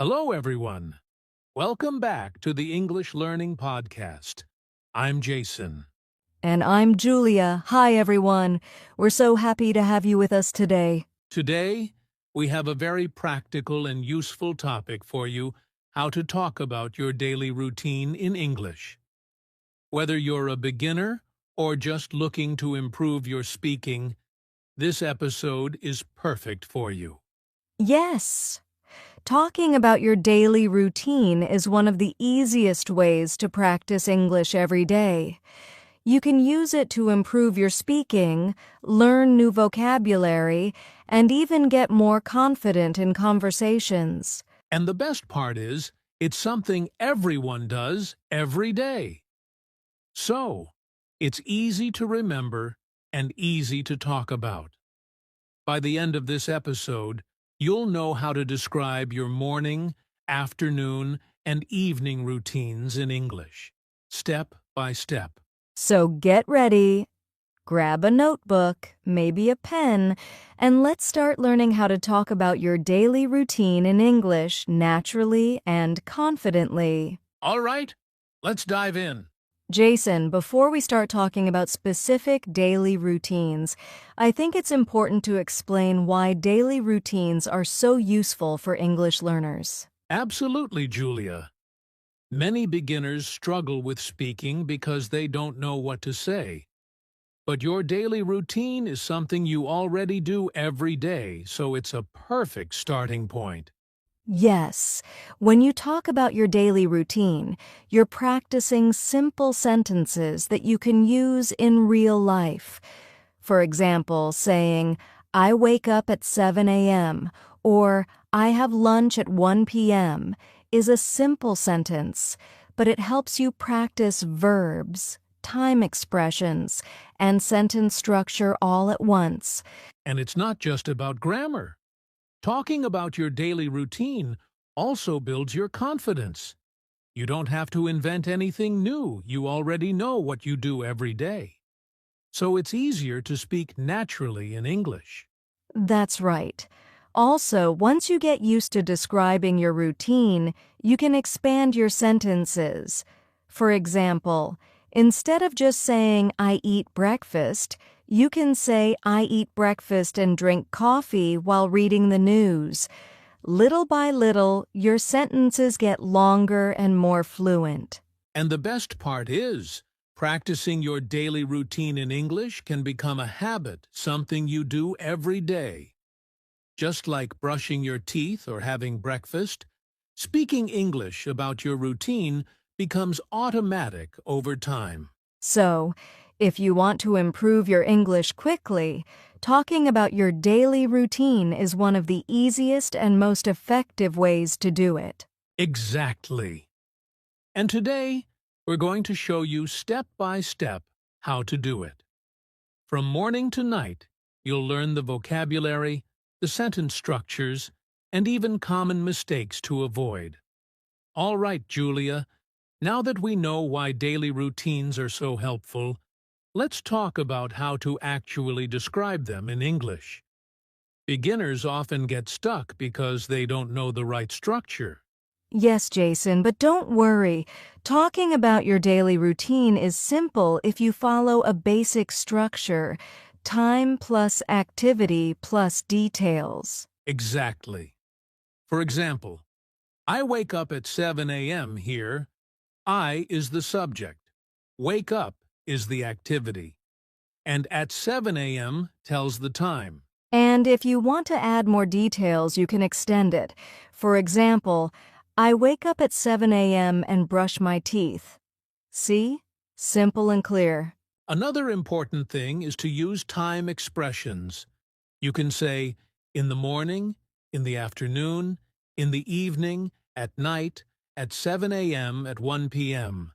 Hello, everyone. Welcome back to the English Learning Podcast. I'm Jason. And I'm Julia. Hi, everyone. We're so happy to have you with us today. Today, we have a very practical and useful topic for you: how to talk about your daily routine in English. Whether you're a beginner or just looking to improve your speaking, this episode is perfect for you. Yes. Talking about your daily routine is one of the easiest ways to practice English every day. You can use it to improve your speaking, learn new vocabulary, and even get more confident in conversations. And the best part is, it's something everyone does every day. So, it's easy to remember and easy to talk about. By the end of this episode, you'll know how to describe your morning, afternoon, and evening routines in English, step by step. So get ready, grab a notebook, maybe a pen, and let's start learning how to talk about your daily routine in English naturally and confidently. All right, let's dive in. Jason, before we start talking about specific daily routines, I think it's important to explain why daily routines are so useful for English learners. Absolutely, Julia. Many beginners struggle with speaking because they don't know what to say. But your daily routine is something you already do every day, so it's a perfect starting point. Yes, when you talk about your daily routine, you're practicing simple sentences that you can use in real life. For example, saying, I wake up at 7 a.m. or I have lunch at 1 p.m. is a simple sentence, but it helps you practice verbs, time expressions, and sentence structure all at once. And it's not just about grammar. Talking about your daily routine also builds your confidence. You don't have to invent anything new. You already know what you do every day. So it's easier to speak naturally in English. That's right. Also, once you get used to describing your routine, you can expand your sentences. For example, instead of just saying, I eat breakfast, you can say, I eat breakfast and drink coffee while reading the news. Little by little, your sentences get longer and more fluent. And the best part is, practicing your daily routine in English can become a habit, something you do every day. Just like brushing your teeth or having breakfast, speaking English about your routine becomes automatic over time. So, if you want to improve your English quickly, talking about your daily routine is one of the easiest and most effective ways to do it. Exactly. And today, we're going to show you step by step how to do it. From morning to night, you'll learn the vocabulary, the sentence structures, and even common mistakes to avoid. All right, Julia, now that we know why daily routines are so helpful, let's talk about how to actually describe them in English. Beginners often get stuck because they don't know the right structure. Yes, Jason, but don't worry. Talking about your daily routine is simple if you follow a basic structure: time plus activity plus details. Exactly. For example, I wake up at 7 a.m. here. I is the subject. Wake up is the activity. And at 7 a.m. tells the time. And if you want to add more details, you can extend it. For example, I wake up at 7 a.m. and brush my teeth. See? Simple and clear. Another important thing is to use time expressions. You can say, in the morning, in the afternoon, in the evening, at night, at 7 a.m., at 1 p.m.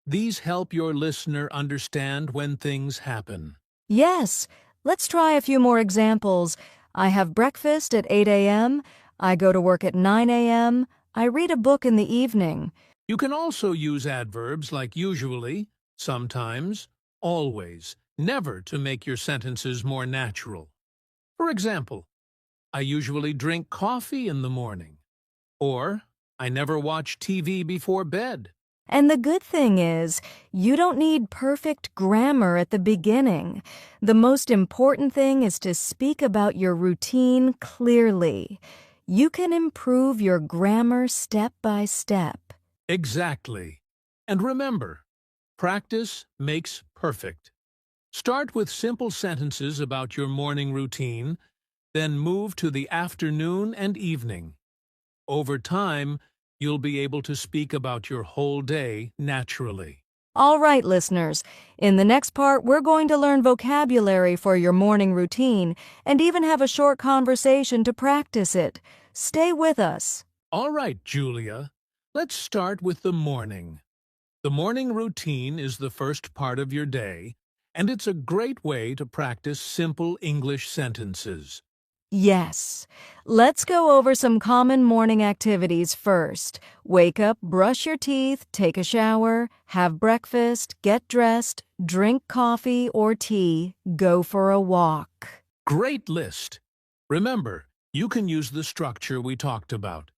These help your listener understand when things happen. Yes, let's try a few more examples. I have breakfast at 8 a.m., I go to work at 9 a.m., I read a book in the evening. You can also use adverbs like usually, sometimes, always, never to make your sentences more natural. For example, I usually drink coffee in the morning. Or, I never watch TV before bed. And the good thing is, you don't need perfect grammar at the beginning. The most important thing is to speak about your routine clearly. You can improve your grammar step by step. Exactly. And remember, practice makes perfect. Start with simple sentences about your morning routine, then move to the afternoon and evening. Over time, you'll be able to speak about your whole day naturally. All right, listeners. In the next part, we're going to learn vocabulary for your morning routine and even have a short conversation to practice it. Stay with us. All right, Julia. Let's start with the morning. The morning routine is the first part of your day, and it's a great way to practice simple English sentences. Yes. Let's go over some common morning activities first. Wake up, brush your teeth, take a shower, have breakfast, get dressed, drink coffee or tea, go for a walk. Great list. Remember, you can use the structure we talked about.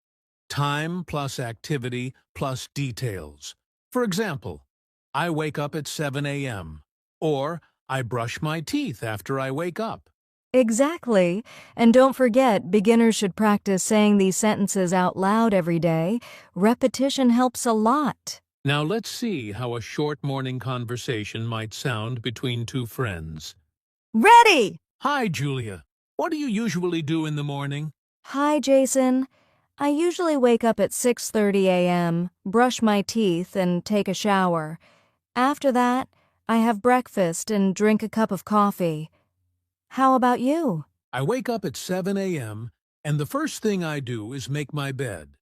Time plus activity plus details. For example, I wake up at 7 a.m. Or I brush my teeth after I wake up. Exactly. And don't forget, beginners should practice saying these sentences out loud every day. Repetition helps a lot. Now let's see how a short morning conversation might sound between two friends. Ready! Hi, Julia. What do you usually do in the morning? Hi, Jason. I usually wake up at 6:30 a.m., brush my teeth, and take a shower. After that, I have breakfast and drink a cup of coffee. How about you? I wake up at 7 a.m., and the first thing I do is make my bed.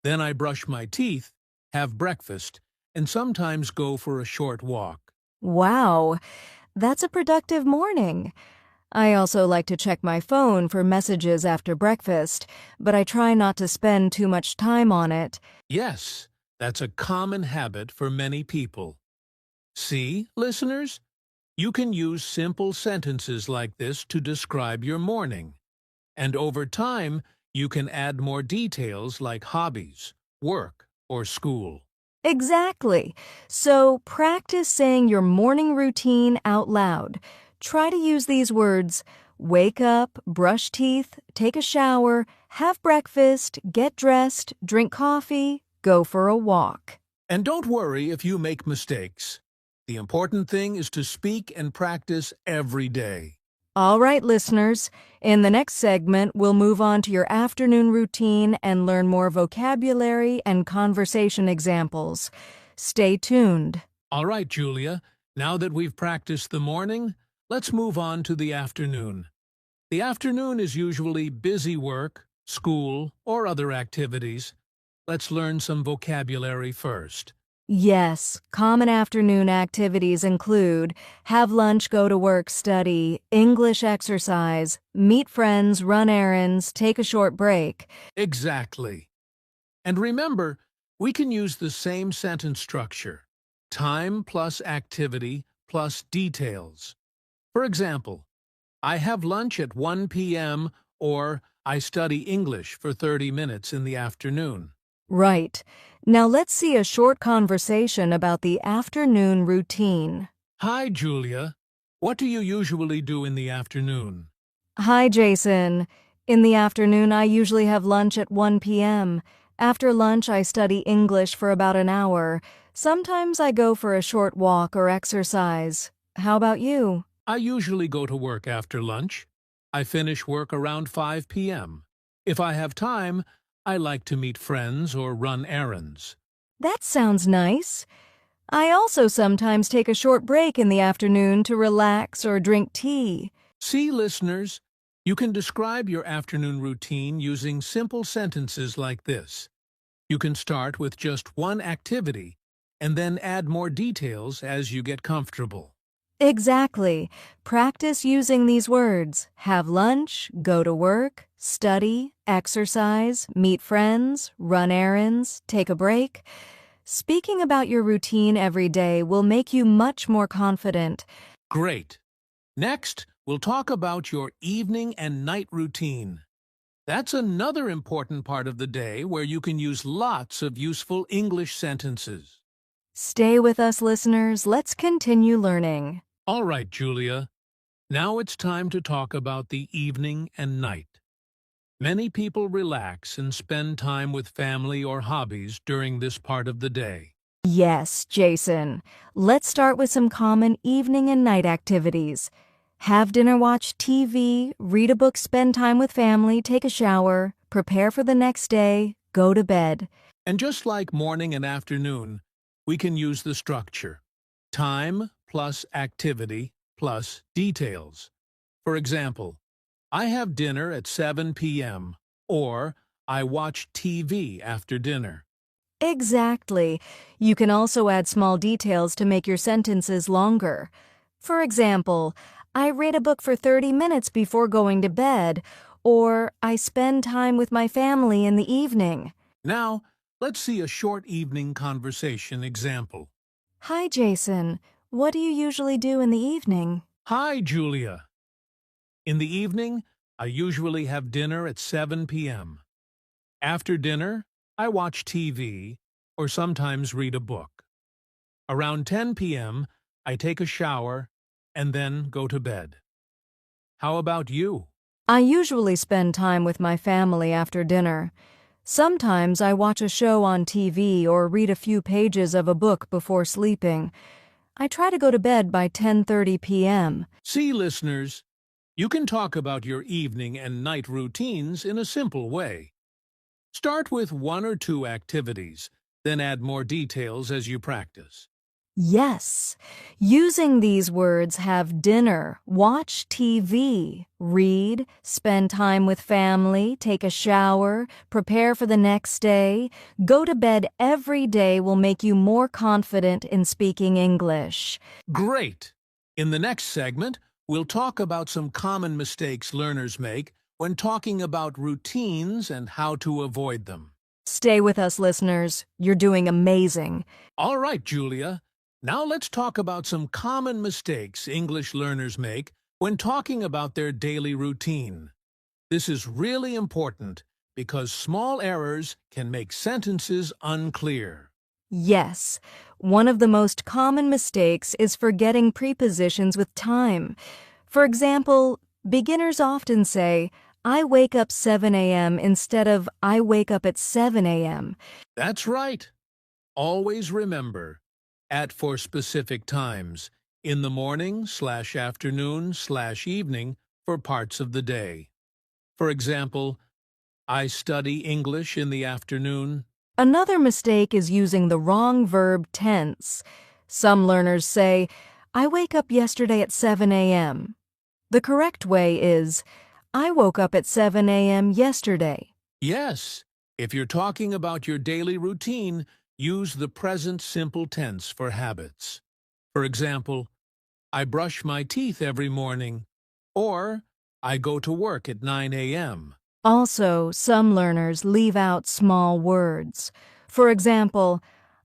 Then I brush my teeth, have breakfast, and sometimes go for a short walk. Wow, that's a productive morning. I also like to check my phone for messages after breakfast, but I try not to spend too much time on it. Yes, that's a common habit for many people. See, listeners? You can use simple sentences like this to describe your morning. And over time, you can add more details like hobbies, work, or school. Exactly. So practice saying your morning routine out loud. Try to use these words: wake up, brush teeth, take a shower, have breakfast, get dressed, drink coffee, go for a walk. And don't worry if you make mistakes. The important thing is to speak and practice every day. All right, listeners. In the next segment, we'll move on to your afternoon routine and learn more vocabulary and conversation examples. Stay tuned. All right, Julia. Now that we've practiced the morning, let's move on to the afternoon. The afternoon is usually busy work, school, or other activities. Let's learn some vocabulary first. Yes, common afternoon activities include have lunch, go to work, study, English exercise, meet friends, run errands, take a short break. Exactly. And remember, we can use the same sentence structure. Time plus activity plus details. For example, I have lunch at 1 p.m. or I study English for 30 minutes in the afternoon. Right. Now let's see a short conversation about the afternoon routine. Hi, Julia. What do you usually do in the afternoon? Hi, Jason. In the afternoon, I usually have lunch at 1 p.m. After lunch, I study English for about an hour. Sometimes I go for a short walk or exercise. How about you? I usually go to work after lunch. I finish work around 5 p.m. If I have time, I like to meet friends or run errands. That sounds nice. I also sometimes take a short break in the afternoon to relax or drink tea. See, listeners, you can describe your afternoon routine using simple sentences like this. You can start with just one activity and then add more details as you get comfortable. Exactly. Practice using these words: have lunch, go to work, study, exercise, meet friends, run errands, take a break. Speaking about your routine every day will make you much more confident. Great. Next, we'll talk about your evening and night routine. That's another important part of the day where you can use lots of useful English sentences. Stay with us, listeners. Let's continue learning. All right, Julia. Now it's time to talk about the evening and night. Many people relax and spend time with family or hobbies during this part of the day. Yes, Jason. Let's start with some common evening and night activities. Have dinner, watch TV, read a book, spend time with family, take a shower, prepare for the next day, go to bed. And just like morning and afternoon, we can use the structure. Time plus activity plus details. For example, I have dinner at 7 p.m. or I watch TV after dinner. Exactly. You can also add small details to make your sentences longer. For example, I read a book for 30 minutes before going to bed, or I spend time with my family in the evening. Now, let's see a short evening conversation example. Hi, Jason. What do you usually do in the evening? Hi, Julia. In the evening, I usually have dinner at 7 p.m. After dinner, I watch TV or sometimes read a book. Around 10 p.m., I take a shower and then go to bed. How about you? I usually spend time with my family after dinner. Sometimes I watch a show on TV or read a few pages of a book before sleeping. I try to go to bed by 10:30 p.m. See, listeners, you can talk about your evening and night routines in a simple way. Start with 1 or 2 activities, then add more details as you practice. Yes, using these words have dinner, watch TV, read, spend time with family, take a shower, prepare for the next day, go to bed every day will make you more confident in speaking English. Great! In the next segment, we'll talk about some common mistakes learners make when talking about routines and how to avoid them. Stay with us, listeners. You're doing amazing. All right, Julia. Now let's talk about some common mistakes English learners make when talking about their daily routine. This is really important because small errors can make sentences unclear. Yes, one of the most common mistakes is forgetting prepositions with time. For example, beginners often say, I wake up 7 a.m. instead of I wake up at 7 a.m. That's right. Always remember, at for specific times, in the morning/afternoon/evening for parts of the day. For example, I study English in the afternoon. Another mistake is using the wrong verb tense. Some learners say, I wake up yesterday at 7 a.m. The correct way is, I woke up at 7 a.m. yesterday. Yes, if you're talking about your daily routine, use the present simple tense for habits. For example, I brush my teeth every morning, or I go to work at 9 a.m. Also, some learners leave out small words. For example,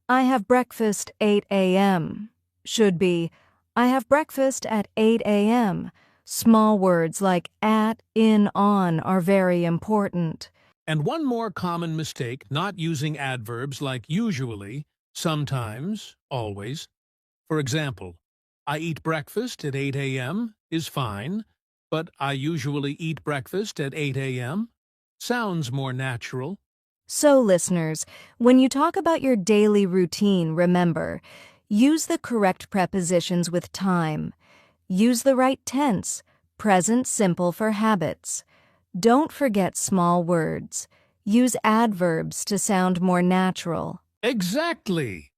I have breakfast 8 a.m. should be, I have breakfast at 8 a.m. Small words like at, in, on are very important. And one more common mistake, not using adverbs like usually, sometimes, always. For example, I eat breakfast at 8 a.m. is fine, but I usually eat breakfast at 8 a.m. sounds more natural. So, listeners, when you talk about your daily routine, remember, use the correct prepositions with time. Use the right tense, present simple for habits. Don't forget small words. Use adverbs to sound more natural. Exactly!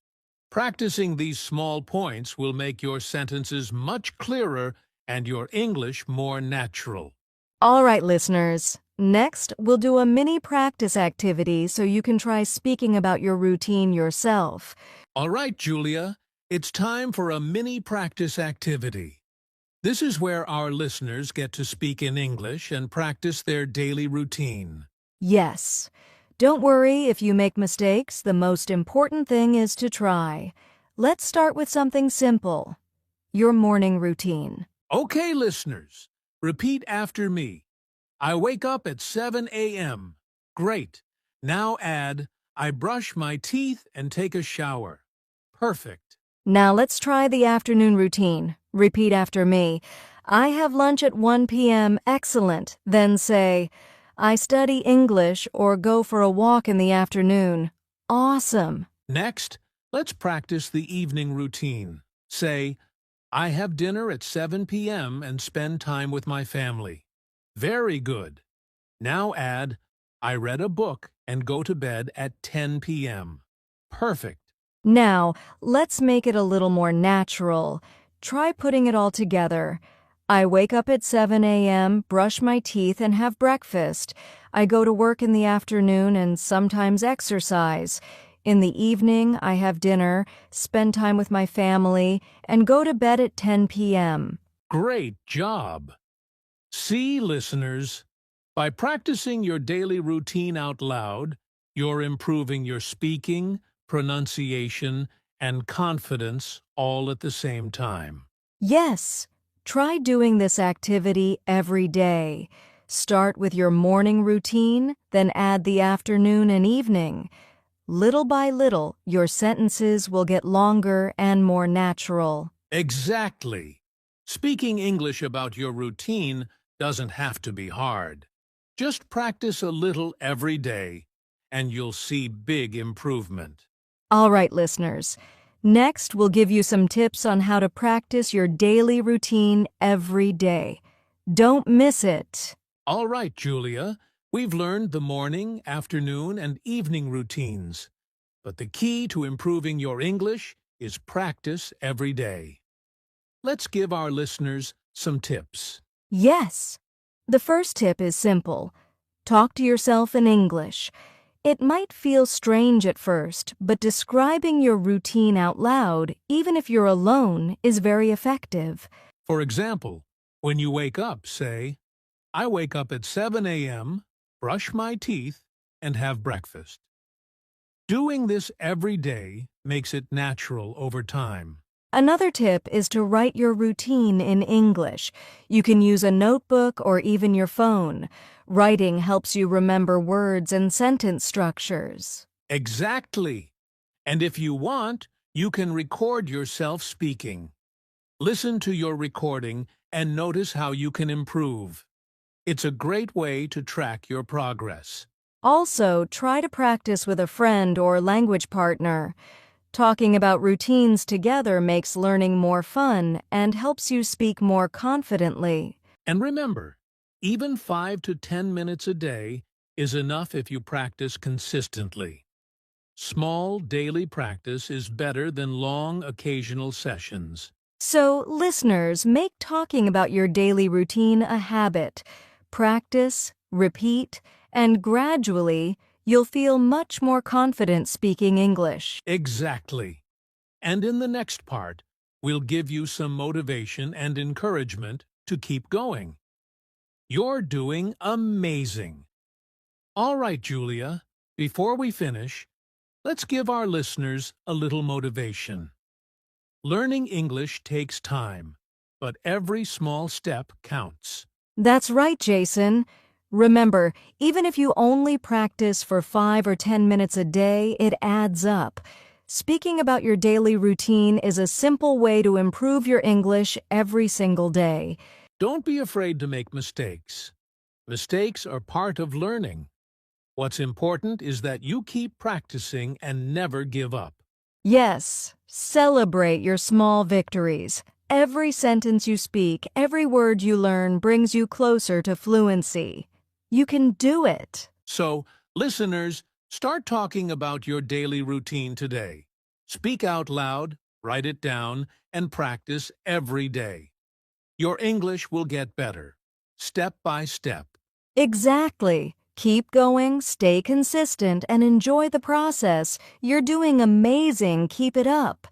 Practicing these small points will make your sentences much clearer and your English more natural. All right, listeners. Next, we'll do a mini practice activity so you can try speaking about your routine yourself. All right, Julia, it's time for a mini practice activity. This is where our listeners get to speak in English and practice their daily routine. Yes. Don't worry if you make mistakes. The most important thing is to try. Let's start with something simple. Your morning routine. Okay, listeners, repeat after me. I wake up at 7 a.m. Great. Now add, I brush my teeth and take a shower. Perfect. Now let's try the afternoon routine. Repeat after me. I have lunch at 1 p.m. Excellent. Then say, I study English or go for a walk in the afternoon. Awesome. Next, let's practice the evening routine. Say, I have dinner at 7 p.m. and spend time with my family. Very good. Now add, I read a book and go to bed at 10 p.m. Perfect. Now, let's make it a little more natural. Try putting it all together. I wake up at 7 a.m., brush my teeth, and have breakfast. I go to work in the afternoon and sometimes exercise. In the evening, I have dinner, spend time with my family, and go to bed at 10 p.m. Great job. See, listeners, by practicing your daily routine out loud, you're improving your speaking, pronunciation, and confidence all at the same time. Yes, try doing this activity every day. Start with your morning routine, then add the afternoon and evening. Little by little, your sentences will get longer and more natural. Exactly. Speaking English about your routine doesn't have to be hard. Just practice a little every day, and you'll see big improvement. All right, listeners. Next, we'll give you some tips on how to practice your daily routine every day. Don't miss it. All right, Julia, we've learned the morning, afternoon, and evening routines. But the key to improving your English is practice every day. Let's give our listeners some tips. Yes. The first tip is simple. Talk to yourself in English. It might feel strange at first, but describing your routine out loud, even if you're alone, is very effective. For example, when you wake up, say, I wake up at 7 a.m., brush my teeth, and have breakfast. Doing this every day makes it natural over time. Another tip is to write your routine in English. You can use a notebook or even your phone. Writing helps you remember words and sentence structures. Exactly. And if you want, you can record yourself speaking. Listen to your recording and notice how you can improve. It's a great way to track your progress. Also, try to practice with a friend or language partner. Talking about routines together makes learning more fun and helps you speak more confidently. And remember, even 5 to 10 minutes a day is enough if you practice consistently. Small daily practice is better than long occasional sessions. So, listeners, make talking about your daily routine a habit. Practice, repeat, and gradually, you'll feel much more confident speaking English. Exactly. And in the next part, we'll give you some motivation and encouragement to keep going. You're doing amazing. All right, Julia, before we finish, let's give our listeners a little motivation. Learning English takes time, but every small step counts. That's right, Jason. Remember, even if you only practice for 5 or 10 minutes a day, it adds up. Speaking about your daily routine is a simple way to improve your English every single day. Don't be afraid to make mistakes. Mistakes are part of learning. What's important is that you keep practicing and never give up. Yes, celebrate your small victories. Every sentence you speak, every word you learn brings you closer to fluency. You can do it. So, listeners, start talking about your daily routine today. Speak out loud, write it down, and practice every day. Your English will get better, step by step. Exactly. Keep going, stay consistent, and enjoy the process. You're doing amazing. Keep it up.